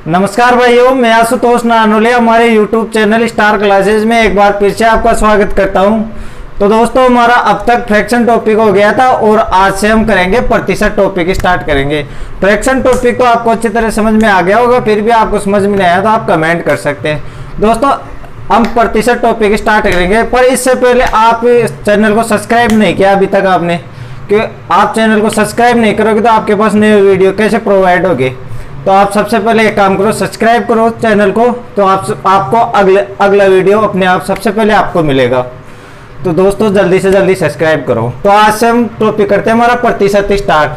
नमस्कार भाइयों, मैं आशुतोष नानोले हमारे YouTube चैनल स्टार क्लासेज में एक बार फिर से आपका स्वागत करता हूं। तो दोस्तों, हमारा अब तक फ्रैक्शन टॉपिक हो गया था और आज से हम करेंगे प्रतिशत टॉपिक स्टार्ट करेंगे। फ्रैक्शन टॉपिक तो आपको अच्छी तरह समझ में आ गया होगा, फिर भी आपको समझ में नहीं आया तो आप कमेंट कर सकते हैं। दोस्तों, हम प्रतिशत टॉपिक स्टार्ट करेंगे, पर इससे पहले आप चैनल को सब्सक्राइब नहीं किया अभी तक आपने, कि आप चैनल को सब्सक्राइब नहीं करोगे तो आपके पास नए वीडियो कैसे प्रोवाइड होगी। तो आप सबसे पहले एक काम करो, सब्सक्राइब करो चैनल को, तो आपको अगला वीडियो अपने आप सबसे पहले आपको मिलेगा। तो दोस्तों, जल्दी से जल्दी सब्सक्राइब करो। तो आज से हम टॉपिक करते हैं हमारा प्रतिशत स्टार्ट।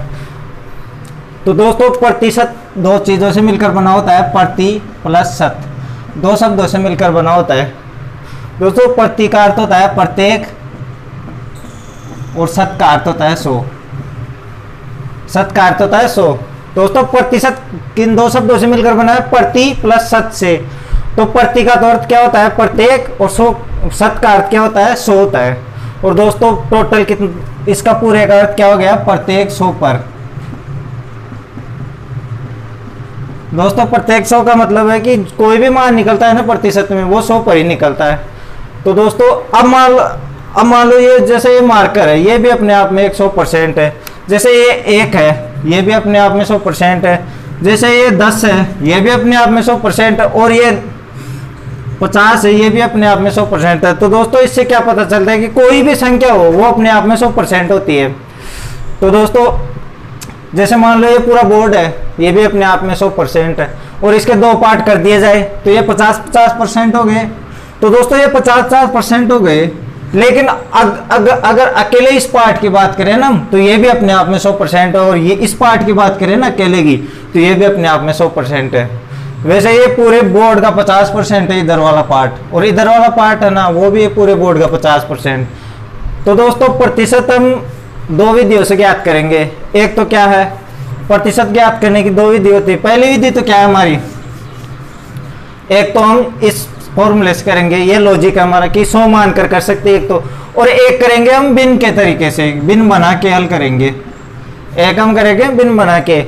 तो दोस्तों, प्रतिशत दो चीज़ों से मिलकर बना होता है, प्रति प्लस शत, दो शब्दों से मिलकर बना होता है। दोस्तों, प्रति का अर्थ होता है प्रत्येक और शत का अर्थ होता है 100। शत का अर्थ होता है 100। दोस्तों, प्रतिशत किन दो शब्दों से मिलकर बना है? प्रति प्लस शत से। तो प्रति का तो अर्थ क्या होता है? प्रत्येक, और 100 शत का अर्थ क्या होता है? 100 होता है। और दोस्तों, टोटल कितना, इसका पूरे का अर्थ क्या हो गया? प्रत्येक 100 पर। दोस्तों, प्रत्येक 100 का मतलब है कि कोई भी मान निकलता है ना प्रतिशत में, वो 100 पर ही निकलता है। तो दोस्तों, अब मान लो ये जैसे ये मार्कर है, ये भी अपने आप में 100% है। जैसे ये 1 है, ये भी अपने आप में 100% है। जैसे ये 10 है, ये भी अपने आप में 100% है। और ये 50 है, ये भी अपने आप में 100% है। तो दोस्तों, इससे क्या पता चलता है कि कोई भी संख्या हो वो अपने आप में 100% होती है। तो दोस्तों, जैसे मान लो ये पूरा बोर्ड है, ये भी अपने आप में 100% है, और इसके दो पार्ट कर दिए जाए तो ये 50-50% हो गए। तो दोस्तों, ये 50-50% हो गए। लेकिन अगर अकेले इस पार्ट की बात करें ना, तो ये भी अपने आप में 100% है। और ये इस पार्ट की बात करें ना अकेले की, तो ये भी अपने आप में 100% है। वैसे ये पूरे बोर्ड का 50% है इधर वाला पार्ट, और इधर वाला पार्ट है ना, वो भी पूरे बोर्ड का 50%। तो दोस्तों, प्रतिशत हम दो विधियों से ज्ञात करेंगे। एक तो क्या है, प्रतिशत ज्ञात करने की दो विधि होती है। पहली विधि तो क्या है हमारी, एक तो हम इस फॉर्मूले से करेंगे, ये लॉजिक है हमारा कि 100 मानकर कर सकते हैं एक तो, और एक करेंगे हम बिन के तरीके से, बिन बना के हल करेंगे। एक हम करेंगे बिन बना के,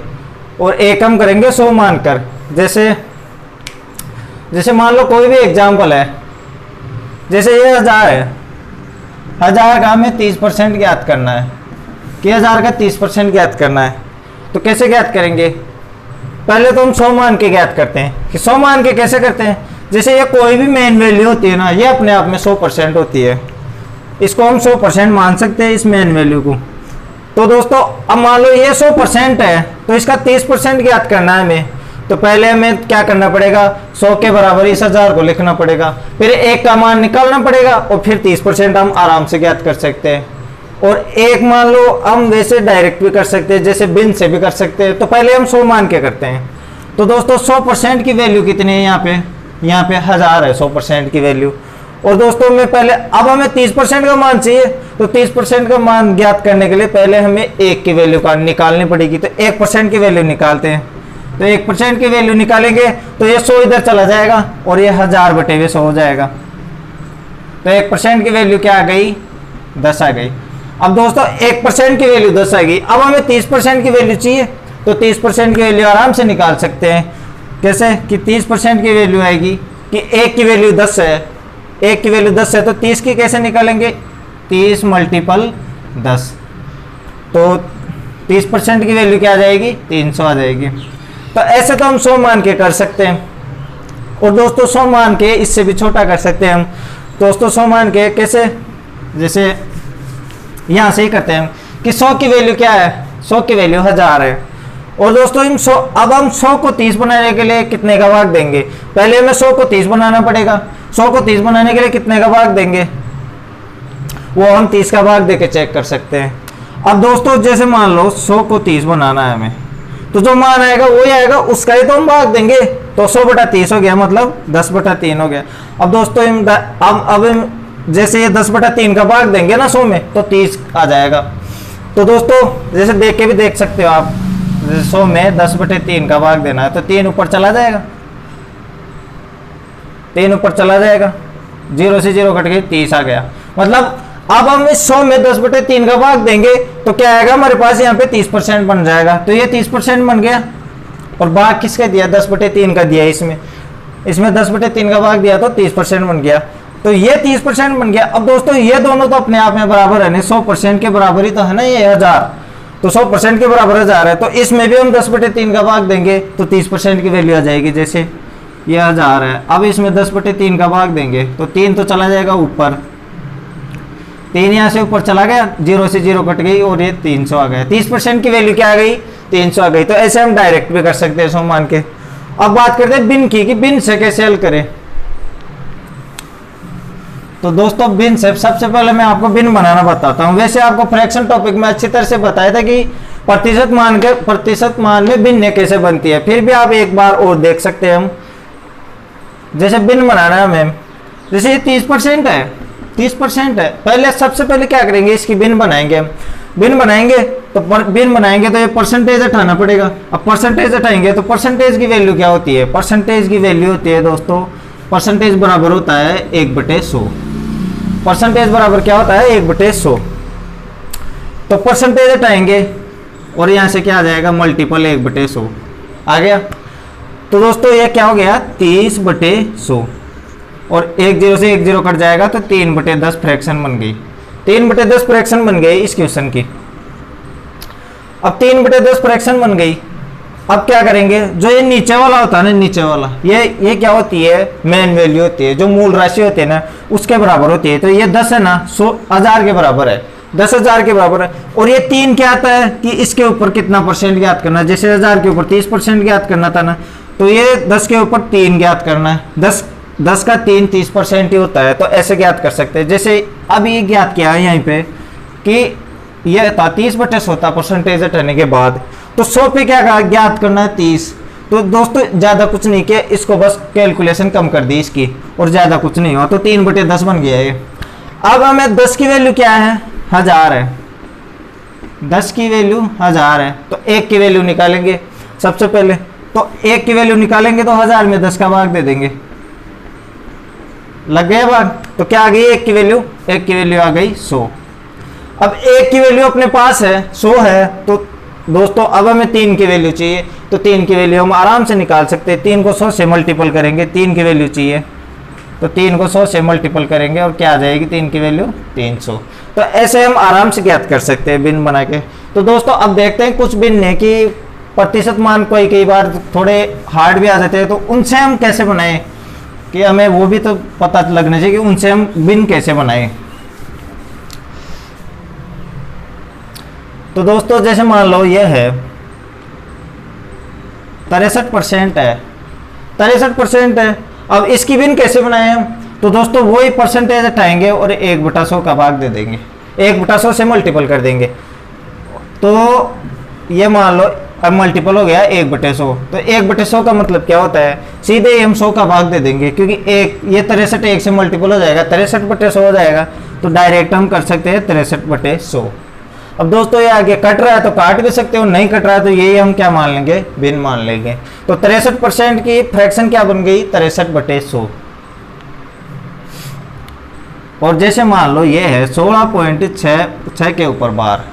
और एक हम करेंगे 100 मानकर। जैसे मान लो कोई भी एग्जाम्पल है, जैसे ये 1000 है, 1000 का हमें 30% ज्ञात करना है, कि 1000 का 30% ज्ञात करना है। तो कैसे ज्ञात करेंगे? पहले तो हम 100 मान के ज्ञात करते हैं। कि 100 मान के कैसे करते हैं? जैसे ये कोई भी मेन वैल्यू होती है ना, ये अपने आप में 100% होती है, इसको हम 100% मान सकते हैं, इस मेन वैल्यू को। तो दोस्तों, अब मान लो ये 100% है, तो इसका 30% ज्ञात करना है हमें। तो पहले हमें क्या करना पड़ेगा? 100 के बराबर इस 1000 को लिखना पड़ेगा, फिर एक का मान निकालना पड़ेगा, और फिर 30% हम आराम से ज्ञात कर सकते हैं। और एक मान लो हम वैसे डायरेक्ट भी कर सकते हैं, जैसे बिन से भी कर सकते हैं। तो पहले हम 100 मान के करते हैं। तो दोस्तों, 100% की वैल्यू कितनी है यहाँ पे? यहाँ पे 1000 है 100% की वैल्यू। और दोस्तों, मैं पहले, अब हमें 30% का मान चाहिए, तो 30% का मान ज्ञात करने के लिए पहले हमें 1 की वैल्यू का निकालनी पड़ेगी। तो 1% की वैल्यू निकालते हैं। तो 1% की वैल्यू निकालेंगे तो ये 100 इधर चला जाएगा, और ये 1000 बटे 100 हो जाएगा। तो 1% की वैल्यू क्या आ गई? 10 आ गई। अब दोस्तों, 1% की वैल्यू 10 आ गई। अब हमें 30% की वैल्यू चाहिए, तो 30% की वैल्यू आराम से निकाल सकते हैं। कैसे? कि 30% की वैल्यू आएगी कि 1 की वैल्यू 10 है, 1 की वैल्यू 10 है, तो 30 की कैसे निकालेंगे? 30 × 10। तो 30% की वैल्यू क्या आ जाएगी? 300 आ जाएगी। तो ऐसे तो हम 100 मान के कर सकते हैं। और दोस्तों, 100 मान के इससे भी छोटा कर सकते हैं हम। दोस्तों, 100 मान के कैसे? जैसे यहाँ से ही करते हैं कि 100 की वैल्यू क्या है? 100 की वैल्यू 1000 है। और दोस्तों, अब हम 100 को 30 बनाने के लिए कितने का भाग देंगे? पहले हमें 100 को 30 बनाना पड़ेगा। 100 को 30 बनाने के लिए कितने का भाग देंगे? वो हम 30 का भाग देके चेक कर सकते हैं। अब दोस्तों, जैसे मान लो 100 को 30 बनाना है हमें, तो जो मान आएगा वही आएगा, उसका ही तो हम भाग देंगे। तो 100 बटा 30 हो गया, मतलब 10 बटा 3 हो गया। अब दोस्तों, अब जैसे ये 10 बटा 3 का भाग देंगे ना 100 में, तो 30 आ जाएगा। तो दोस्तों, जैसे देख के भी देख सकते हो आप, 100 में 10 बटे 3 का भाग देना है, तो 3 ऊपर चला जाएगा, 3 ऊपर चला जाएगा, 0 से 0 कट गई, 30 आ गया। मतलब अब हम इस 100 में 10 बटे 3 का भाग देंगे तो क्या आएगा हमारे पास? यहाँ पे 30% बन जाएगा। तो ये 30% बन गया। और भाग किसका दिया, 10/3 का दिया। इसमें 10/3 का भाग दिया तो 30% बन गया। तो ये 30% बन गया। अब दोस्तों ये दोनों तो अपने आप में बराबर है, नहीं 100% के बराबर ही तो है ना ये 1000, तो 100% के बराबर 1000 है। तो इसमें भी हम 10/3 का भाग देंगे तो 30% की वैल्यू आ जाएगी। जैसे ये 1000 है, अब इसमें 10/3 का भाग देंगे तो 3 तो चला जाएगा ऊपर, 3 यहाँ से ऊपर चला गया, 0 से 0 कट गई और ये 300 आ गया। 30% की वैल्यू क्या आ गई, 300 आ गई। तो ऐसे हम डायरेक्ट भी कर सकते हैं 100 मान के। अब बात करते हैं बिन की, कि बिन से कैसे हल करें। तो दोस्तों बिन से सबसे पहले मैं आपको बिन बनाना बताता हूं। वैसे आपको फ्रैक्शन टॉपिक में अच्छी तरह से बताया था कि प्रतिशत मान में बिन कैसे बनती है, फिर भी आप एक बार और देख सकते हैं हम। जैसे बिन बनाना है हमें, जैसे ये 30% है, 30% है। पहले सबसे पहले क्या करेंगे, इसकी बिन बनाएंगे हम। बिन बनाएंगे तो ये परसेंटेज हटाना पड़ेगा। अब परसेंटेज हटाएंगे तो परसेंटेज की वैल्यू क्या होती है, परसेंटेज की वैल्यू होती है दोस्तों, परसेंटेज बराबर होता है 1/100। परसेंटेज बराबर क्या होता है, 1/100। तो परसेंटेज हटाएंगे और यहां से क्या आ जाएगा, मल्टीपल 1/100 आ गया। तो दोस्तों ये क्या हो गया, 30/100 और 1 0 से 1 0 कट जाएगा तो 3/10 फ्रैक्शन बन गई। 3/10 फ्रैक्शन बन गई इस क्वेश्चन की। अब 3/10 फ्रैक्शन बन गई। अब क्या करेंगे, जो ये नीचे वाला होता है ना, नीचे वाला ये क्या होती है, मेन वैल्यू होती है, जो मूल राशि होती है ना उसके बराबर होती है। तो ये 10 है ना, 1000 के बराबर है, 10,000 के बराबर है। और ये 3 क्या आता है कि इसके ऊपर कितना परसेंट ज्ञात करना है। जैसे 1000 के ऊपर 30% ज्ञात करना था ना, तो ये 10 के ऊपर 3 ज्ञात करना है। 10 का 3 30% ही होता है। तो ऐसे ज्ञात कर सकते हैं। जैसे अब ये ज्ञात किया है यहाँ पे कि ये था 30/100 था परसेंटेज हटाने के बाद। तो 100 पे क्या ज्ञात करना है, 30। तो दोस्तों ज़्यादा कुछ नहीं किया, इसको बस कैलकुलेशन कम कर दी इसकी, और ज़्यादा कुछ नहीं हुआ। तो 3/10 बन गया ये। अब हमें 10 की वैल्यू क्या है, 1000 है। 10 की वैल्यू 1000 है। तो 1 की वैल्यू निकालेंगे सबसे पहले। तो 1 की वैल्यू निकालेंगे तो 1000 में 10 का भाग दे देंगे, लग गया भाग। तो क्या आ गई 1 की वैल्यू, 1 की वैल्यू आ गई 100। अब 1 की वैल्यू अपने पास है, 100 है। तो दोस्तों अब हमें 3 की वैल्यू चाहिए। तो 3 की वैल्यू हम आराम से निकाल सकते हैं। 3 को 100 से मल्टीपल करेंगे, 3 की वैल्यू चाहिए तो 3 को 100 से मल्टीपल करेंगे और क्या आ जाएगी, 3 की वैल्यू 300। तो ऐसे हम आराम से ज्ञात कर सकते हैं बिन बना के। तो दोस्तों अब देखते हैं कुछ बिन है कि प्रतिशत मान कई बार थोड़े हार्ड भी आ जाते हैं, तो उनसे हम कैसे बनाएं, कि हमें वो भी तो पता लगना चाहिए कि उनसे हम बिन कैसे बनाएं। तो दोस्तों जैसे मान लो ये है 63% है, 63% है। अब इसकी बिन कैसे बनाएं हम, तो दोस्तों वही परसेंटेज हटाएंगे और 1/100 का भाग दे देंगे, 1/100 से मल्टीपल कर देंगे। तो ये मान लो अब मल्टीपल हो गया 1/100। तो 1/100 का मतलब क्या होता है, सीधे ही हम 100 का भाग दे देंगे, क्योंकि ये 63 1 से मल्टीपल हो जाएगा, 63/100 हो जाएगा। तो डायरेक्ट हम कर सकते हैं 63/100। अब दोस्तों ये आगे कट रहा है तो काट भी सकते हो, नहीं कट रहा है तो यही हम क्या मान लेंगे, बिन मान लेंगे। तो 63% की फ्रैक्शन क्या बन गई, 63/100। और जैसे मान लो ये है 16.6 के ऊपर बार।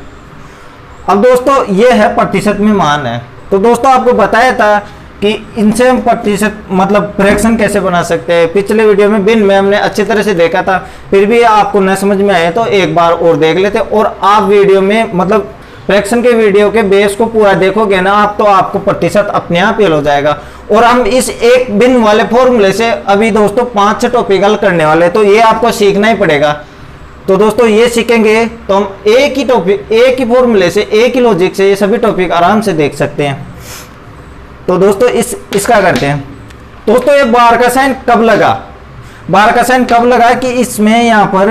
अब दोस्तों ये है प्रतिशत में मान है। तो दोस्तों आपको बताया था कि इनसे हम प्रतिशत मतलब फ्रैक्शन कैसे बना सकते हैं। पिछले वीडियो में बिन में हमने अच्छी तरह से देखा था, फिर भी आपको न समझ में आए तो एक बार और देख लेते। और आप वीडियो में मतलब फ्रैक्शन के वीडियो के बेस को पूरा देखोगे ना आप, तो आपको प्रतिशत अपने आप ही हो जाएगा। और हम इस एक बिन वाले फॉर्मूले से अभी दोस्तों 5-6 टॉपिक हल करने वाले, तो ये आपको सीखना ही पड़ेगा। तो दोस्तों ये सीखेंगे तो हम एक ही टॉपिक, एक ही फॉर्मूले से, एक ही लॉजिक से ये सभी टॉपिक आराम से देख सकते हैं। तो दोस्तों इसका करते हैं। दोस्तों ये बार का साइन कब लगा, बार का साइन कब लगा कि इसमें यहाँ पर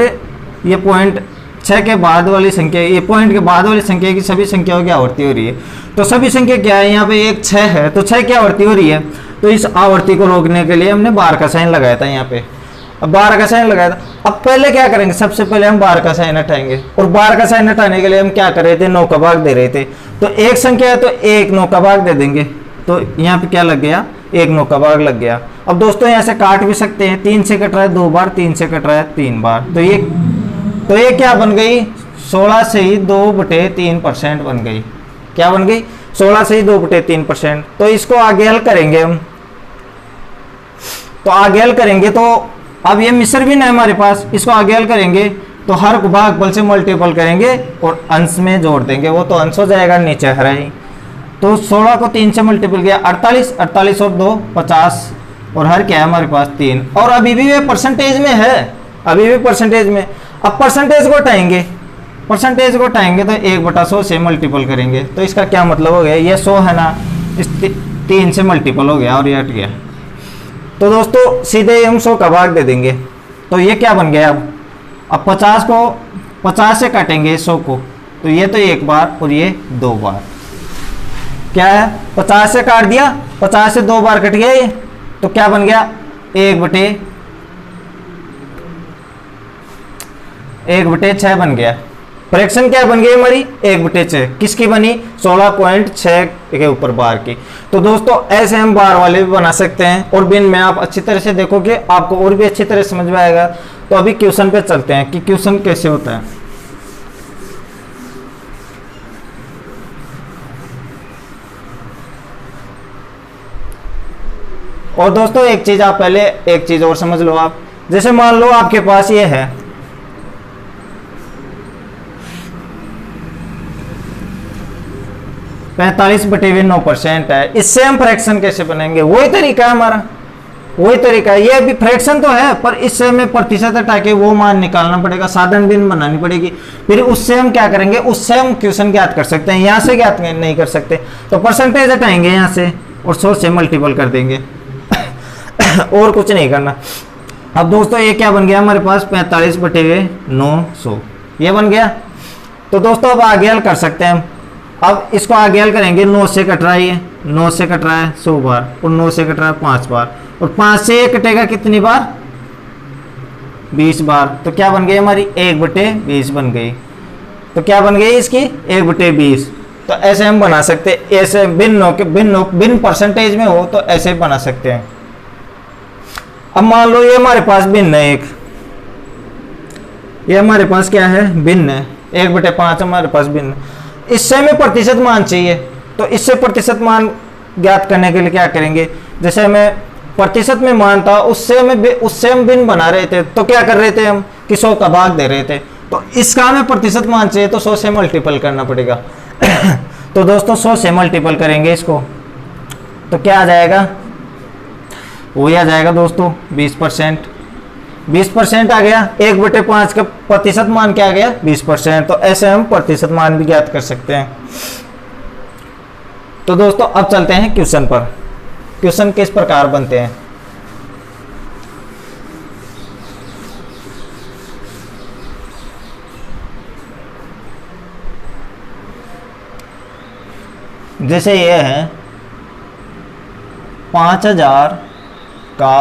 ये पॉइंट 6 के बाद वाली संख्या, ये पॉइंट के बाद वाली संख्या की सभी संख्याओं की आवर्ती हो रही है। तो सभी संख्या क्या है, यहाँ पे एक 6 है तो 6 की आवर्ती हो रही है। तो इस आवर्ती को रोकने के लिए हमने बार का साइन लगाया था यहाँ पे। अब बार का साइन लगाया था। अब पहले क्या करेंगे, सबसे पहले हम बार का साइन हटाएंगे। और बार का साइन हटाने के लिए हम क्या कर रहे थे, 9 का भाग दे रहे थे। तो एक संख्या है तो 1 9 का भाग दे देंगे। तो यहाँ पे क्या लग गया, 1 9 का भाग लग गया। अब दोस्तों यहाँ से काट भी सकते हैं, 3 से कट रहा है 2 बार, 3 से कट रहा है 3 बार। तो ये क्या बन गई, 16 से ही 2/3% बन गई। क्या बन गई 16 से ही 2/3%। तो इसको आगे हल करेंगे हम, तो आगे हल करेंगे तो अब ये मिश्र भिन्न है हमारे पास, इसको आगे हल करेंगे तो हर को भागफल से मल्टीपल करेंगे और अंश में जोड़ देंगे, वो तो अंश हो जाएगा, नीचे हरा ही। तो 16 को 3 से मल्टीपल किया 48, 48 और 2 50 और हर क्या है हमारे पास 3, और अभी भी ये परसेंटेज में है, अभी भी परसेंटेज में। अब परसेंटेज को हटाएंगे, परसेंटेज को हटाएंगे तो 1/100 से मल्टीपल करेंगे, तो इसका क्या मतलब हो गया, ये 100 है ना, इस 3 से मल्टीपल हो गया और ये हट गया। तो दोस्तों सीधे हम 100 का भाग दे देंगे, तो ये क्या बन गया अब 50 को 50 से काटेंगे 100 को, तो ये तो एक बार और ये 2 बार, क्या है 50 से काट दिया, 50 से 2 बार कट गया ये, तो क्या बन गया 1/6 बन गया। फ्रैक्शन क्या बन गई हमारी 1/6, किसकी बनी 16.6 के ऊपर बार की। तो दोस्तों ऐसे हम बार वाले भी बना सकते हैं, और बिन में आप अच्छी तरह से देखोगे आपको और भी अच्छी तरह समझ में आएगा। तो अभी क्वेश्चन पे चलते हैं कि क्वेश्चन कैसे होता है। और दोस्तों एक चीज आप पहले एक चीज और समझ लो, आप जैसे मान लो आपके पास ये है 45/9% है, इससे हम फ्रैक्शन कैसे बनाएंगे, वही तरीका है हमारा, वही तरीका है। ये भी फ्रैक्शन तो है पर इससे हमें प्रतिशत हटा के वो मान निकालना पड़ेगा, साधन बिन बनानी पड़ेगी, फिर उससे हम क्या करेंगे, उससे हम क्वेश्चन ज्ञात कर सकते हैं, यहाँ से ज्ञात नहीं कर सकते। तो परसेंटेज हटाएंगे यहाँ से और 100 से मल्टीपल कर देंगे और कुछ नहीं करना। अब दोस्तों ये क्या बन गया हमारे पास 45/900 ये बन गया। तो दोस्तों अब आगे हल कर सकते हैं हम, अब इसको आगे हल करेंगे, 9 से कट रहा है ये, 9 से कट रहा है 100 बार और 9 से कट रहा है 5 बार, और 5 से ये कटेगा कितनी बार 20 बार। तो क्या बन गई हमारी 1/20 बन गई। तो क्या बन गई इसकी 1/20। तो ऐसे हम बना सकते, ऐसे बिन परसेंटेज में हो तो ऐसे बना सकते हैं। अब मान लो ये हमारे पास भिन्न है एक, ये हमारे पास क्या है भिन्न है 1/5 हमारे पास भिन्न, इससे हमें प्रतिशत मान चाहिए। तो इससे प्रतिशत मान ज्ञात करने के लिए क्या करेंगे, जैसे हमें प्रतिशत में मान था उससे हम भिन्न बना रहे थे, तो क्या कर रहे थे हम कि 100 का भाग दे रहे थे, तो इसका हमें प्रतिशत मान चाहिए तो 100 से मल्टीपल करना पड़ेगा। तो दोस्तों 100 से मल्टीपल करेंगे इसको तो क्या आ जाएगा, वही आ जाएगा दोस्तों 20%। 20% आ गया, 1/5 का प्रतिशत मान क्या आ गया 20%। तो ऐसे हम प्रतिशत मान भी ज्ञात कर सकते हैं। तो दोस्तों अब चलते हैं क्वेश्चन पर, क्वेश्चन किस प्रकार बनते हैं। जैसे ये है 5000 का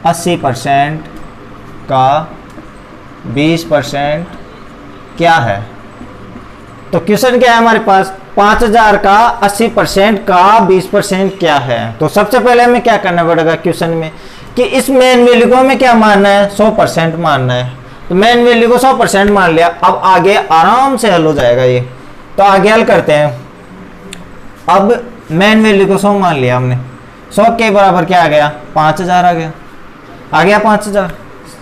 80% का 20% क्या है। तो क्वेश्चन क्या है हमारे पास, 5000 का 80% का 20% क्या है। तो सबसे पहले हमें क्या करना पड़ेगा क्वेश्चन में कि इस मेन वैल्यू को हमें क्या मानना है 100% मानना है। तो मेन वैल्यू को 100% मान लिया, अब आगे आराम से हल हो जाएगा ये। तो आगे हल करते हैं। अब मेन वैल्यू को 100 मान लिया हमने, 100 के बराबर क्या आ गया 5000 आ गया 5000,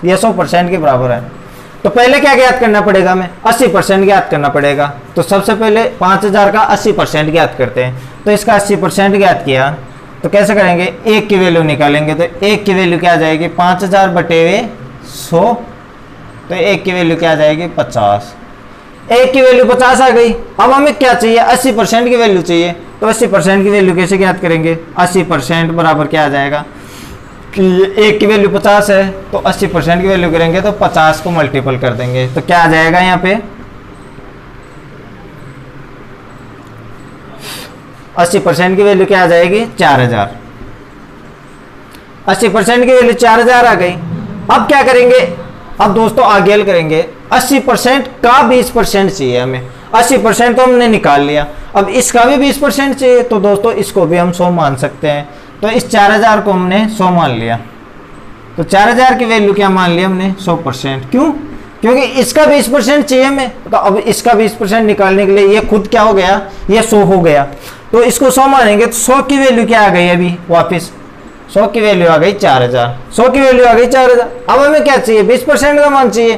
ये 100% के बराबर है। तो पहले क्या ज्ञात करना पड़ेगा हमें 80% ज्ञात करना पड़ेगा। तो सबसे पहले 5000 का 80% ज्ञात करते हैं। तो इसका 80% ज्ञात किया तो कैसे करेंगे, 1 की वैल्यू निकालेंगे। तो 1 की वैल्यू क्या आ जाएगी 5000 बटे 100, तो 1 की वैल्यू क्या आ जाएगी 50। 1 की वैल्यू 50 आ गई। अब हमें क्या चाहिए 80% की वैल्यू चाहिए। तो 80% की वैल्यू कैसे ज्ञात करेंगे, 80% बराबर क्या आ जाएगा कि 1 की वैल्यू 50 है तो 80% की वैल्यू करेंगे तो 50 को मल्टीपल कर देंगे। तो क्या आ जाएगा यहाँ पे 80% की वैल्यू क्या आ जाएगी 4000। 80% की वैल्यू 4000 आ गई। अब क्या करेंगे, अब दोस्तों आगे हल करेंगे। 80% का 20% चाहिए हमें, 80% तो हमने निकाल लिया, अब इसका भी 20% चाहिए। तो दोस्तों इसको भी हम 100 मान सकते हैं। तो इस 4000 को हमने 100 मान लिया। तो 4000 की वैल्यू क्या मान लिया हमने 100%। क्यों, क्योंकि इसका 20% चाहिए हमें, तो अब इसका 20% निकालने के लिए ये खुद क्या हो गया, ये 100 हो गया, तो इसको 100 मानेंगे तो 100 की वैल्यू क्या आ गई अभी वापस, 100 की वैल्यू आ गई 4000, 100 की वैल्यू आ गई 4000। अब हमें क्या चाहिए, 20% का मान चाहिए,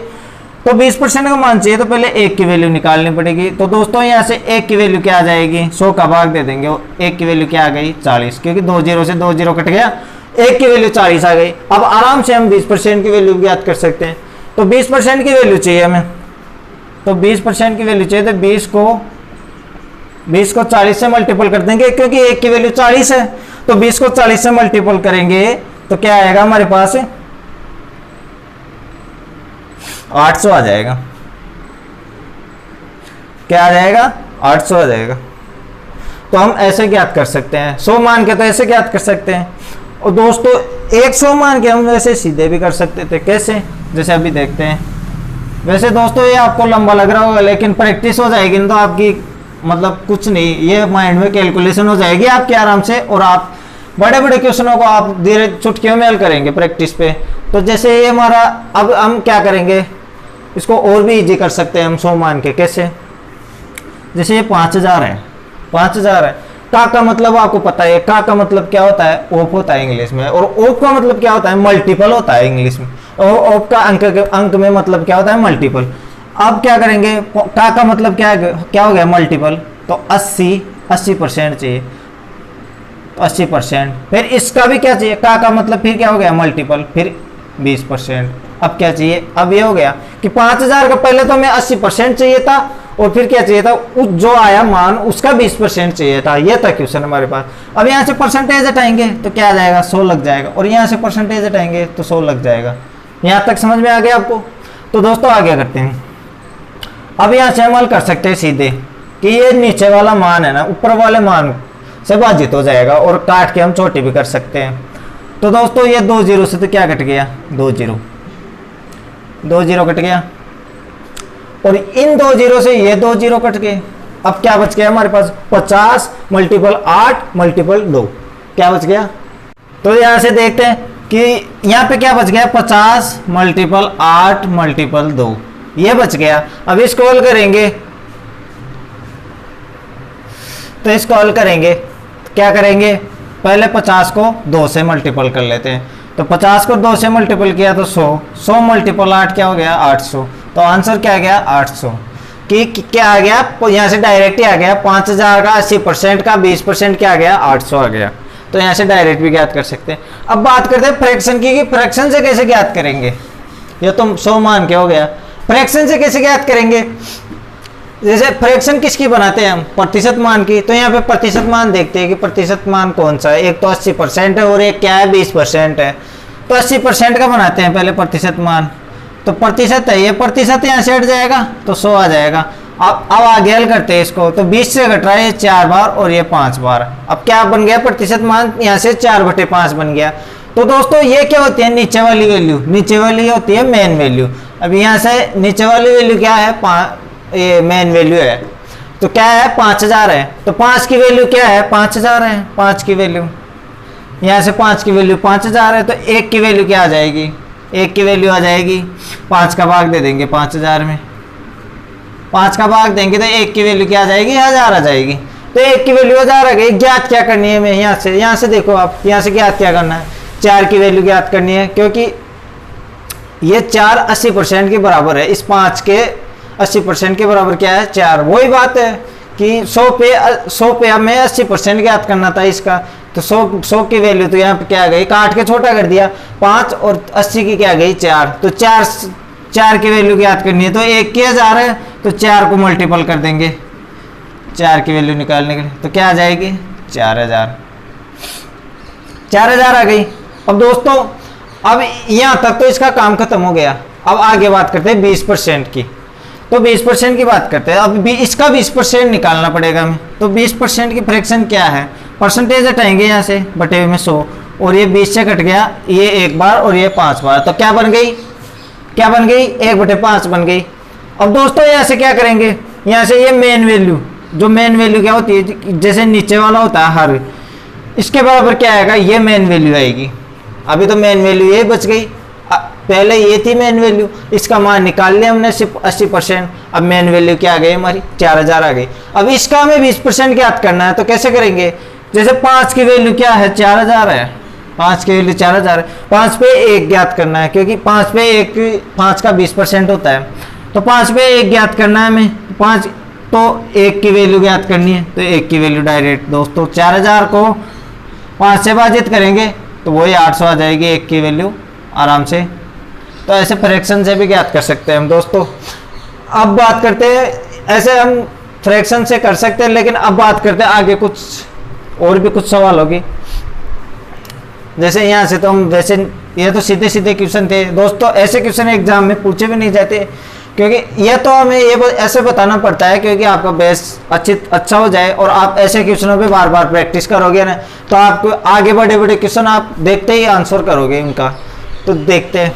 तो 20% का मान चाहिए तो पहले 1 की वैल्यू निकालनी पड़ेगी। तो दोस्तों यहाँ से 1 की वैल्यू क्या आ जाएगी, 100 का भाग दे देंगे, 1 की वैल्यू क्या आ गई 40, क्योंकि 2 0 से 2 0 कट गया, 1 की वैल्यू 40 आ गई। अब आराम से हम 20% की वैल्यू ज्ञात कर सकते हैं, तो 20% की वैल्यू चाहिए हमें, तो 20% की वैल्यू चाहिए तो 20 को 40 से मल्टीपल कर देंगे, क्योंकि 1 की वैल्यू 40 है, तो 20 को 40 से मल्टीपल करेंगे तो क्या आएगा हमारे पास 800 आ जाएगा। क्या आ जाएगा, 800 आ जाएगा। तो हम ऐसे ज्ञात कर सकते हैं, 100 मान के तो ऐसे ज्ञात कर सकते हैं, और दोस्तों 100 मान के हम वैसे सीधे भी कर सकते थे। कैसे, जैसे अभी देखते हैं। वैसे दोस्तों ये आपको लंबा लग रहा होगा, लेकिन प्रैक्टिस हो जाएगी ना तो आपकी मतलब कुछ नहीं, ये माइंड में कैलकुलेशन हो जाएगी आपके आराम से, और आप बड़े बड़े क्वेश्चनों को आप धीरे चुटकियों में हल करेंगे प्रैक्टिस पे। तो जैसे ये हमारा, अब हम क्या करेंगे, इसको और भी इजी कर सकते हैं हम 100 मान के। कैसे, जैसे ये 5000 है, 5000 है, का मतलब आपको पता है, का मतलब क्या होता है, ओप होता है इंग्लिश में, और ओप का मतलब क्या होता है, मल्टीपल होता है इंग्लिश में, और ओप का अंक में मतलब क्या होता है, मल्टीपल। अब क्या करेंगे, का मतलब क्या है, क्या हो गया मल्टीपल, तो 80% चाहिए, तो 80%। फिर इसका भी क्या चाहिए, का मतलब फिर क्या हो गया मल्टीपल, फिर 20%। अब क्या चाहिए, अब ये हो गया कि 5000 का पहले तो हमें 80% चाहिए था, और फिर क्या चाहिए था, उस जो आया मान उसका 20% चाहिए था। ये था क्वेश्चन हमारे पास। अब यहाँ से परसेंटेज हटाएंगे तो क्या आ जाएगा, 100 लग जाएगा, और यहाँ से परसेंटेज हटाएंगे तो 100 लग जाएगा। यहाँ तक समझ में आ गया आपको। तो दोस्तों आगे करते हैं। अब यहाँ से हम हल कर सकते हैं सीधे कि ये नीचे वाला मान है ना, ऊपर वाले मान से भाजित हो जाएगा, और काट के हम छोटी भी कर सकते हैं। तो दोस्तों ये 2 0 से तो क्या कट गया, 2 0 कट गया, और इन 2 0 से ये 2 0 कट गए। अब क्या बच गया हमारे पास, 50 मल्टीपल 8 मल्टीपल 2, क्या बच गया। तो यहां से देखते हैं कि यहाँ पे क्या बच गया, 50 मल्टीपल 8 मल्टीपल 2, ये बच गया। अब इसको हल करेंगे, तो इसको हल करेंगे क्या करेंगे, पहले 50 को 2 से मल्टीपल कर लेते हैं। तो 50 को 2 से मल्टीपल किया तो 100 मल्टीपल 8 क्या हो गया, 800। तो आंसर क्या आ गया, 800। कि क्या आ गया, यहाँ से डायरेक्ट ही आ गया, 5000 का 80% का 20% क्या आ गया, 800 आ गया। तो यहाँ से डायरेक्ट भी ज्ञात कर सकते हैं। अब बात करते हैं फ्रैक्शन की, कि फ्रैक्शन से कैसे ज्ञात करेंगे। ये तो 100 मान के हो गया, फ्रैक्शन से कैसे ज्ञात करेंगे। जैसे फ्रैक्शन किसकी बनाते हैं हम, प्रतिशत मान की। तो यहाँ पे प्रतिशत मान देखते हैं कि प्रतिशत मान कौन सा है, एक तो 80% है और एक क्या है 20% है। तो 80% का बनाते हैं पहले प्रतिशत मान। तो प्रतिशत है, ये प्रतिशत यहाँ से हट जाएगा तो 100 आ जाएगा। अब आगे हल करते हैं इसको। तो 20 से घट रहा है 4 बार और ये 5 बार। अब क्या बन गया, प्रतिशत मान यहाँ से 4/5 बन गया। तो दोस्तों ये क्या होती है, नीचे वाली वैल्यू, नीचे वाली होती है मेन वैल्यू। अब यहाँ से नीचे वाली वैल्यू क्या है, ये मेन वैल्यू है। तो क्या है, 5000 है। तो 5 की वैल्यू क्या है, 5000 है। 5 की वैल्यू, यहाँ से 5 की वैल्यू 5000 है। तो 1 की वैल्यू क्या आ जाएगी, 1 की वैल्यू आ जाएगी 5 का भाग दे देंगे 5000 में, 5 का भाग देंगे तो 1 की वैल्यू क्या आ जाएगी, 1000 आ जाएगी। तो 1 की वैल्यू 1000 आ गई। ज्ञात क्या करनी है हमें, यहाँ से देखो आप, यहाँ से ज्ञात क्या करना है, 4 की वैल्यू ज्ञात करनी है, क्योंकि ये 4 80% के बराबर है। इस 5 के 80% के बराबर क्या है, 4। वही बात है कि 100 पे हमें 80% ज्ञात करना था इसका। तो 100 की वैल्यू तो यहाँ पे क्या आ गई, काट के छोटा कर दिया, 5 और 80 की क्या आ गई, 4। तो 4 की वैल्यू ज्ञात करनी है। तो 1 की 1000 है, तो 4 को मल्टीपल कर देंगे 4 की वैल्यू निकालने के लिए। तो क्या आ जाएगी, 4000 आ गई। अब दोस्तों अब यहाँ तक तो इसका काम खत्म हो गया। अब आगे बात करते हैं 20% की। तो 20% की बात करते हैं। अब भी इसका 20% निकालना पड़ेगा हमें। तो 20% की फ्रैक्शन क्या है, परसेंटेज हटाएंगे यहाँ से, बटे में 100, और ये 20 से कट गया, ये 1 बार और ये 5 बार। तो क्या बन गई, 1/5 बन गई। अब दोस्तों यहाँ से क्या करेंगे, यहाँ से ये मेन वैल्यू, जो मेन वैल्यू क्या होती है, जैसे नीचे वाला होता है हर, इसके बराबर क्या आएगा, ये मेन वैल्यू आएगी। अभी तो मेन वैल्यू ये बच गई। पहले ये थी मेन वैल्यू, इसका मान निकाल लिया हमने सिर्फ 80%। अब मेन वैल्यू क्या आ गई हमारी 4000 आ गई। अब इसका हमें 20% ज्ञात करना है, तो कैसे करेंगे? जैसे 5 की वैल्यू क्या है 4000 है, 5 की वैल्यू 4000 है, 5 पे 1 ज्ञात करना है, क्योंकि 5 पे 1 5 का 20% होता है, तो 5 पे 1 ज्ञात करना है हमें। 5 तो 1 की वैल्यू ज्ञात करनी है, तो 1 की वैल्यू डायरेक्ट दोस्तों 4000 को 5 से भाजित करेंगे तो वही 800 आ जाएगी 1 की वैल्यू आराम से। तो ऐसे फ्रैक्शन से भी ज्ञात कर सकते हैं हम दोस्तों। अब बात करते हैं, ऐसे हम फ्रैक्शन से कर सकते हैं, लेकिन अब बात करते हैं आगे कुछ और भी कुछ सवाल होगी। जैसे यहाँ से तो हम वैसे ये तो सीधे सीधे क्वेश्चन थे दोस्तों, ऐसे क्वेश्चन एग्जाम में पूछे भी नहीं जाते, क्योंकि ये तो हमें ये ऐसे बताना पड़ता है क्योंकि आपका बेस अच्छा हो जाए, और आप ऐसे क्वेश्चनों पे बार बार प्रैक्टिस करोगे ना, तो आपको आगे बड़े बड़े क्वेश्चन आप देखते ही आंसर करोगे उनका। तो देखते हैं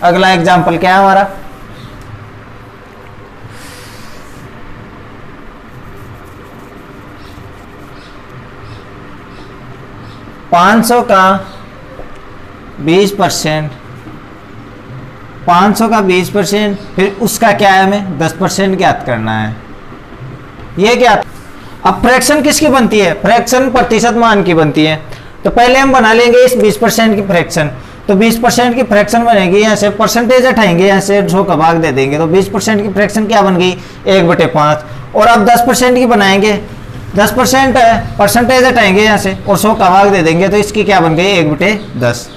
अगला एग्जाम्पल क्या है हमारा। $500 का 20%, 500 का 20%, फिर उसका क्या है हमें 10% ज्ञात करना है। ये क्या? अब फ्रैक्शन किसकी बनती है? फ्रैक्शन प्रतिशत मान की बनती है। तो पहले हम बना लेंगे इस 20% की फ्रैक्शन। तो 20% की फ्रैक्शन बनेगी, यहाँ से परसेंटेज हटाएंगे, यहाँ से 100 का भाग दे देंगे, तो 20% की फ्रैक्शन क्या बन गई 1/5। और अब 10% की बनाएंगे, 10% है, परसेंटेज हटाएंगे यहाँ से और 100 का भाग दे देंगे, तो इसकी क्या बन गई 1/10।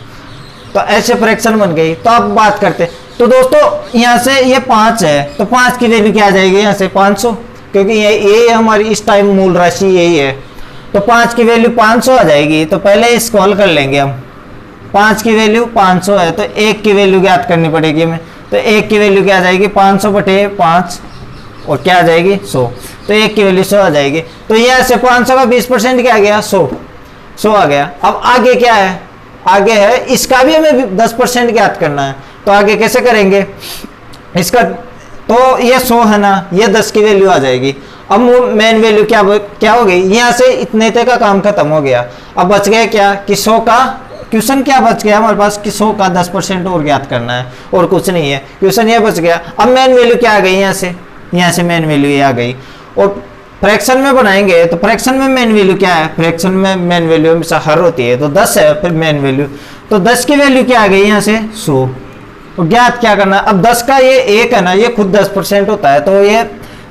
तो ऐसे फ्रैक्शन बन गई। तो अब बात करते, तो दोस्तों यहाँ से ये 5 है, तो 5 की वैल्यू क्या आ जाएगी यहाँ से 500, क्योंकि ये हमारी इस टाइम मूल राशि यही है। तो 5 की वैल्यू 500 आ जाएगी। तो पहले इसको हल कर लेंगे हम। 5 की वैल्यू 500 है, तो 1 की वैल्यू ज्ञात करनी पड़ेगी हमें। तो 1 की वैल्यू क्या आ जाएगी 500/5, और क्या आ जाएगी 100। तो 1 की वैल्यू 100 आ जाएगी। तो यहाँ से 500 का 20% क्या आ गया 100 आ गया। अब आगे क्या है? आगे है इसका भी हमें 10% ज्ञात करना है। तो आगे कैसे करेंगे इसका? तो ये 100 है ना, ये 10 की वैल्यू आ जाएगी। अब मेन वैल्यू क्या हो गई? यहाँ से इतने तक का काम खत्म हो गया। अब बच गया क्या कि 100 का क्वेश्चन क्या बच गया हमारे पास कि 100 का 10% और ज्ञात करना है, और कुछ नहीं है। क्वेश्चन ये बच गया। अब मेन वैल्यू क्या आ गई? यहाँ से मेन वैल्यू ये आ गई। और फ्रैक्शन में बनाएंगे तो फ्रैक्शन में मेन वैल्यू क्या है? फ्रैक्शन में मेन वैल्यू हमेशा हर होती है, तो 10 है, फिर मेन वैल्यू, तो 10 की वैल्यू क्या आ गई यहाँ से 100। तो ज्ञात क्या करना? अब 10 का ये 1 है ना, ये खुद 10% होता है, तो ये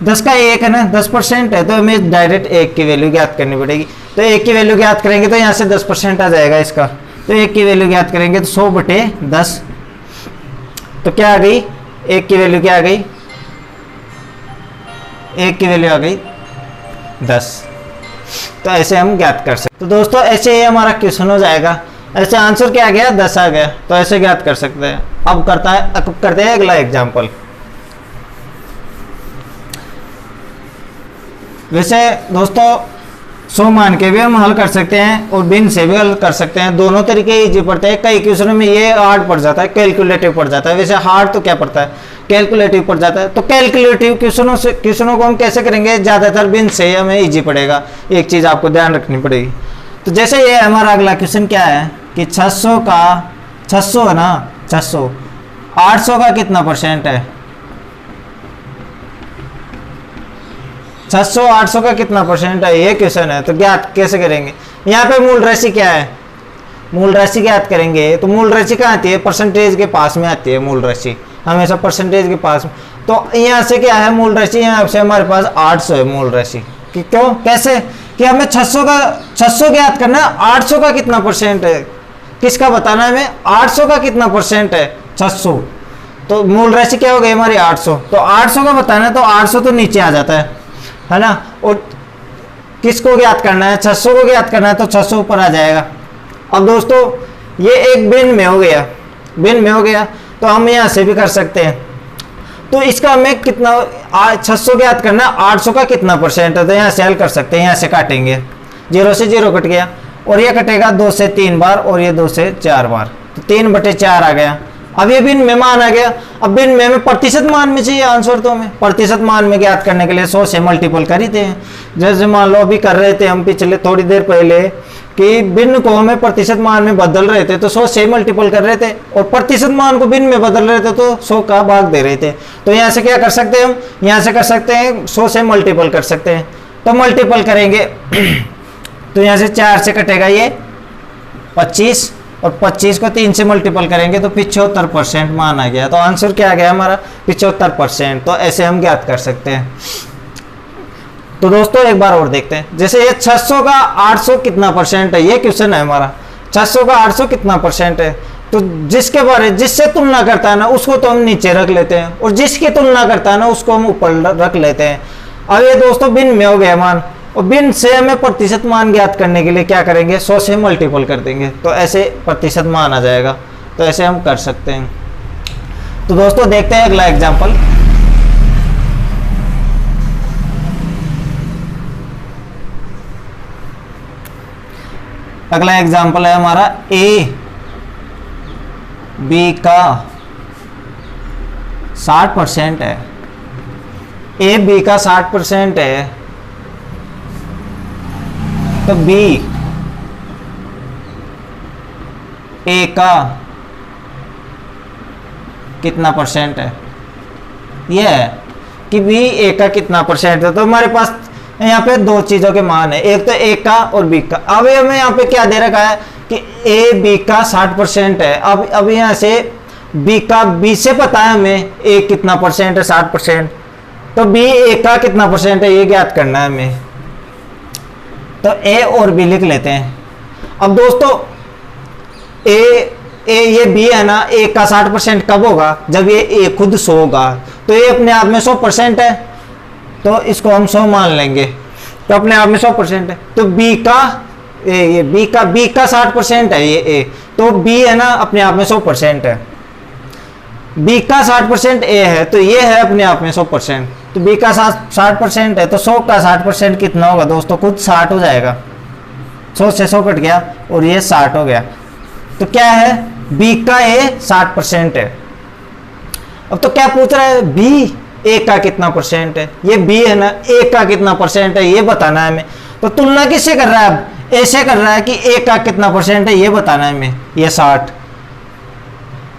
10 का 1 है ना 10% है, तो हमें डायरेक्ट 1 की वैल्यू ज्ञात करनी पड़ेगी। तो 1 की वैल्यू ज्ञात करेंगे तो यहाँ से 10% आ जाएगा इसका। तो 1 की वैल्यू ज्ञात करेंगे तो 100/10। तो क्या आ गई? 1 की वैल्यू क्या आ गई? 1 की वैल्यू आ गई 10। तो ऐसे हम ज्ञात कर सकते। तो दोस्तों ऐसे ही हमारा क्वेश्चन हो जाएगा। ऐसे आंसर क्या आ गया 10 आ गया, तो ऐसे ज्ञात कर सकते हैं। अब करते हैं अगला एग्जाम्पल। वैसे दोस्तों 100 मान के भी हम हल कर सकते हैं और बिन से भी हल कर सकते हैं, दोनों तरीके इजी पड़ते हैं। कई क्वेश्चनों में ये हार्ड पड़ जाता है, कैलकुलेटिव पड़ जाता है। वैसे हार्ड तो क्या पड़ता है, कैलकुलेटिव पड़ जाता है। तो कैलकुलेटिव क्वेश्चनों को हम कैसे करेंगे? ज़्यादातर बिन से हमें इजी पड़ेगा। एक चीज़ आपको ध्यान रखनी पड़ेगी। तो जैसे ये हमारा अगला क्वेश्चन क्या है कि 600 का 600 है ना, 600 800 का कितना % है? 600 800 का कितना % है, ये क्वेश्चन है। तो ज्ञात कैसे करेंगे? यहाँ पे मूल राशि क्या है? मूल राशि ज्ञात करेंगे। तो मूल राशि कहाँ आती है? परसेंटेज के पास में आती है मूल राशि, हमेशा परसेंटेज के पास में। तो यहाँ से क्या है मूल राशि? यहाँ से हमारे पास 800 है मूल राशि। कि क्यों, कैसे कि हमें 600 ज्ञात करना है, 800 का कितना % है, किसका बताना है हमें? 800 का कितना % है 600। तो मूल राशि क्या हो गई हमारी 800। तो 800 का बताना है, तो 800 तो नीचे आ जाता है ना। और किसको ज्ञात करना है? 600 को ज्ञात करना है, तो 600 ऊपर आ जाएगा। अब दोस्तों ये एक बिन में हो गया, बिन में हो गया, तो हम यहाँ से भी कर सकते हैं। तो इसका हमें कितना 600 ज्ञात करना, 800 का कितना % है, तो यहाँ से हल कर सकते हैं। यहाँ से काटेंगे, 0 से 0 कट गया, और ये कटेगा 2 से 3 बार, और ये 2 से 4 बार, तो 3/4 आ गया। अब ये बिन में मान आ गया। अब बिन में हमें प्रतिशत मान में चाहिए आंसर, तो हमें प्रतिशत मान में ज्ञात करने के लिए 100 से मल्टीपल कर ही थे। जैसे मान लो अभी कर रहे थे हम पिछले थोड़ी देर पहले कि भिन्न को हमें प्रतिशत मान में बदल रहे थे तो 100 से मल्टीपल कर रहे थे, और प्रतिशत मान को भिन्न में बदल रहे थे तो 100 का भाग दे रहे थे। तो यहाँ से क्या कर सकते हैं हम, यहाँ से कर सकते हैं 100 से मल्टीपल कर सकते हैं। तो मल्टीपल करेंगे तो यहाँ से 4 से कटेगा ये 25, और 25 को 3 से मल्टीपल करेंगे तो 75% मान आ गया। तो आंसर क्या आ गया हमारा 75%। तो ऐसे हम ज्ञात कर सकते हैं। तो दोस्तों एक बार और देखते हैं, जैसे ये 600 का 800 कितना परसेंट है, ये क्वेश्चन है हमारा। 600 का 800 कितना परसेंट है, तो जिससे तुलना करता है ना उसको तो हम नीचे रख लेते हैं, और जिसकी तुलना करता है ना उसको हम ऊपर रख लेते हैं। अब ये दोस्तों भिन्न में हो गया मान, और भिन्न से हमें प्रतिशत मान ज्ञात करने के लिए क्या करेंगे, 100 से मल्टीपल कर देंगे तो ऐसे प्रतिशत मान आ जाएगा। तो ऐसे हम कर सकते हैं। तो दोस्तों देखते हैं अगला एग्जाम्पल। अगला एग्जाम्पल है हमारा ए बी का 60% है। ए बी का 60% है तो बी ए का कितना परसेंट है, यह है कि बी ए का कितना परसेंट है। तो हमारे पास यहाँ पे दो चीजों के मान है, एक तो ए का और बी का। अब हमें यहाँ पे क्या दे रखा है कि ए बी का 60% है। अब यहाँ से बी से पता है हमें ए कितना परसेंट है 60%, तो बी ए का कितना परसेंट है ये ज्ञात करना है हमें। तो ए और बी लिख लेते हैं। अब दोस्तों ये बी है ना, ए का 60% कब होगा, जब ये ए खुद 100 होगा। तो ये अपने आप में 100% है, तो इसको हम 100 मान लेंगे, तो अपने आप में 100% है। तो बी का 60% है ये ए, तो बी है ना अपने आप में 100% है। बी का 60% ए है, तो ये है अपने आप में 100%। तो बी का 60% है, तो 100 का 60% कितना होगा दोस्तों, खुद 60 हो जाएगा। 100 से 100 कट गया और ये 60 हो गया। तो क्या है, बी का ए 60% है। अब तो क्या पूछ रहा है, बी ए का कितना परसेंट है, ये बी है ना, ए का कितना परसेंट है ये बताना है हमें। तो तुलना किससे कर रहा है, अब ए से कर रहा है कि ए का कितना परसेंट है ये बताना है हमें, ये 60।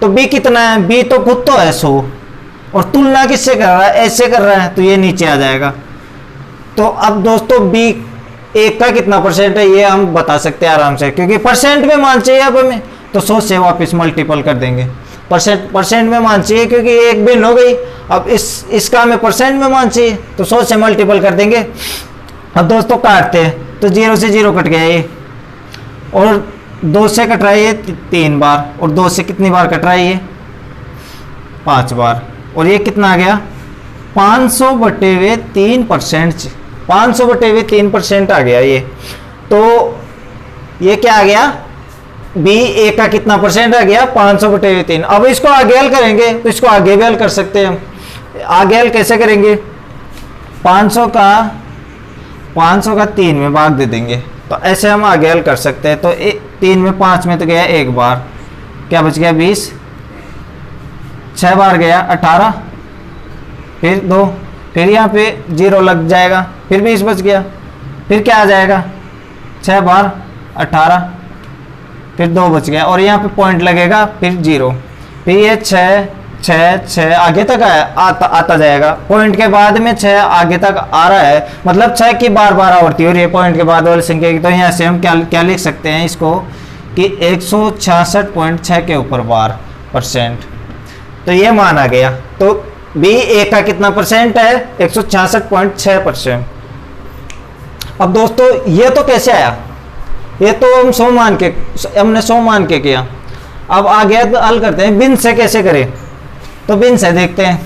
तो बी कितना है, बी तो खुद तो है 100, और तुलना किससे कर रहा है, ऐसे कर रहा है, तो ये नीचे आ जाएगा। तो अब दोस्तों बी ए का कितना परसेंट है ये हम बता सकते हैं आराम से, क्योंकि परसेंट में मान चाहिए अब हमें, तो 100 से वापस मल्टीपल कर देंगे। परसेंट में मान चाहिए क्योंकि एक भिन्न हो गई। अब इसका हमें परसेंट में मान चाहिए, तो 100 से मल्टीपल कर देंगे। अब दोस्तों काटते हैं, तो 0 से 0 कट गया ये, और 2 से कट रहा है ये 3 बार, और 2 से कितनी बार कट रहा है ये 5 बार, और ये कितना आ गया 500/3%। 500/3% आ गया ये। तो ये क्या आ गया, बी ए का कितना परसेंट आ गया 500/3। अब इसको आगे हल करेंगे, तो इसको आगे भी हल कर सकते हैं हम। आगे हल कैसे करेंगे, 500 का 3 में भाग दे देंगे, तो ऐसे हम आगे हल कर सकते हैं। तो 3 में 5 में तो गया 1 बार, क्या बच गया 20, 6 बार गया 18, फिर 2, फिर यहाँ पे 0 लग जाएगा, फिर 20 बच गया, फिर क्या आ जाएगा 6 बार 18, फिर 2 बच गया, और यहाँ पे पॉइंट लगेगा, फिर 0, फिर ये 6 आगे तक आता जाएगा। पॉइंट के बाद में 6 आगे तक आ रहा है, मतलब 6 की बार आवृत्ति हो रही है पॉइंट के बाद वाली संख्या की। तो यहाँ से हम क्या लिख सकते हैं इसको कि 166.6 के ऊपर बार %। तो ये मान आ गया। तो बी ए का कितना परसेंट है 166.6%। अब दोस्तों ये तो कैसे आया, ये तो हमने 100 मान के किया। अब आगे हल करते हैं, भिन्न से कैसे करें, तो भिन्न से देखते हैं।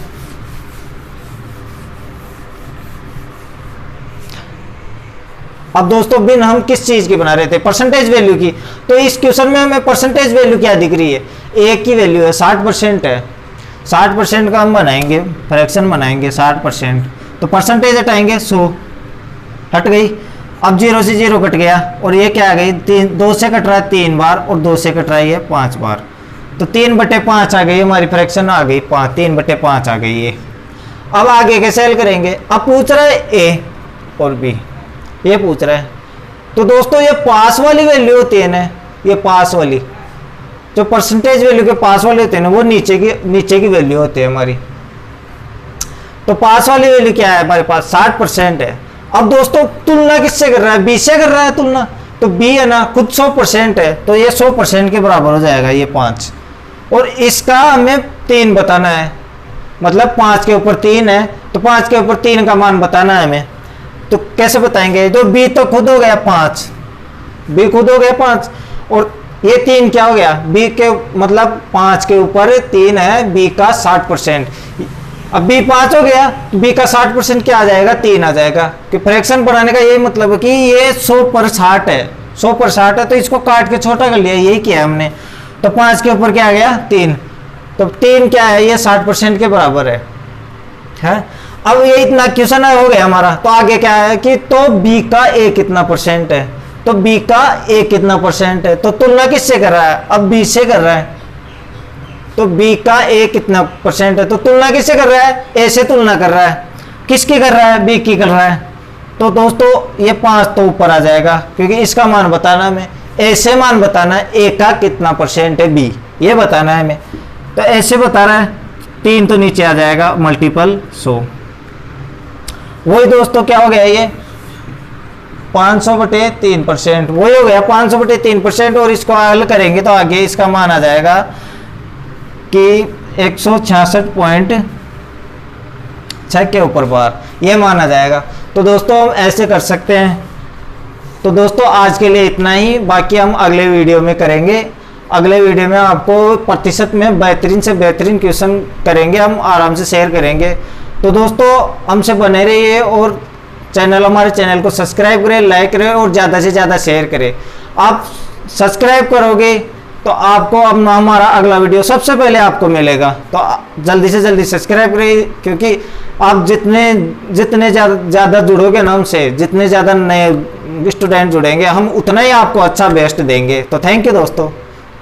अब दोस्तों भिन्न हम किस चीज की बना रहे थे, परसेंटेज वैल्यू की। तो इस क्वेश्चन में हमें परसेंटेज वैल्यू क्या दिख रही है, ए की वैल्यू है 60% है। 60% का हम बनाएंगे, फ्रैक्शन बनाएंगे 60%, तो परसेंटेज हटाएंगे 100, हट गई। अब 0 से 0 कट गया, और ये क्या आ गई 2 से कट रहा है 3 बार, और 2 से कट रहा है ये 5 बार, तो 3/5 आ गई हमारी फ्रैक्शन आ गई 3/5 आ गई ये। अब आगे कैसे हल करेंगे, अब पूछ रहा है ए और बी, ये पूछ रहा है तो दोस्तों ये पास वाली वैल्यू होती है ना, ये पास वाली जो परसेंटेज वैल्यू के पास वाले होते हैं ना, वो नीचे की वैल्यू होती है हमारी। तो पास वाली वैल्यू क्या है हमारे पास 60% है। अब दोस्तों तुलना किससे कर रहा है, बी से कर रहा है तुलना, तो बी है ना खुद 100% है, तो ये 100% के बराबर हो जाएगा ये 5, और इसका हमें 3 बताना है, मतलब 5 के ऊपर 3 है, तो 5 के ऊपर 3 का मान बताना है हमें। तो कैसे बताएंगे, जो बी तो खुद हो गया 5, बी खुद हो गया 5, और ये 3 क्या हो गया, बी के मतलब 5 के ऊपर 3 है, बी का 60%। अब बी 5 हो गया, तो बी का 60% क्या आ जाएगा, 3 आ जाएगा। कि फ्रैक्शन बनाने का यही मतलब है कि ये 100 पर 60 है, 100 पर 60 है, तो इसको काट के छोटा कर लिया, यही किया हमने। तो 5 के ऊपर क्या आ गया 3, तो 3 क्या है, ये 60% के बराबर है। अब ये इतना क्वेश्चन हो गया हमारा, तो आगे क्या है कि तो बी का ए कितना परसेंट है, तो बी का ए कितना परसेंट है, तो तुलना किससे कर रहा है, अब बी से कर रहा है, तो बी का ए कितना परसेंट है, तो तुलना किससे कर रहा है, ए से तुलना कर रहा है। किसकी कर रहा है, बी की कर रहा है। तो दोस्तों ये 5 तो ऊपर आ जाएगा, क्योंकि इसका मान बताना हमें, ए से मान बताना है, ए का कितना परसेंट है बी, ये बताना है हमें। तो ऐसे बता रहा है, 3 तो नीचे आ जाएगा मल्टीपल 100। वही दोस्तों क्या हो गया, ये 500/3%, वही हो गया 500/3%, और इसको हल करेंगे तो आगे इसका मान आ जाएगा कि 166.6 के ऊपर बार, ये मान आ जाएगा। तो दोस्तों हम ऐसे कर सकते हैं। तो दोस्तों आज के लिए इतना ही, बाकी हम अगले वीडियो में करेंगे। अगले वीडियो में आपको प्रतिशत में बेहतरीन से बेहतरीन क्वेश्चन करेंगे, हम आराम से शेयर करेंगे। तो दोस्तों हमसे बने रहिए, और हमारे चैनल को सब्सक्राइब करें, लाइक करें, और ज़्यादा से ज़्यादा शेयर करें। आप सब्सक्राइब करोगे तो आपको अब हमारा अगला वीडियो सबसे पहले आपको मिलेगा। तो जल्दी से जल्दी सब्सक्राइब करिए, क्योंकि आप जितने ज़्यादा जुड़ोगे ना हमसे, जितने ज़्यादा नए स्टूडेंट जुड़ेंगे, हम उतना ही आपको अच्छा बेस्ट देंगे। तो थैंक यू दोस्तों।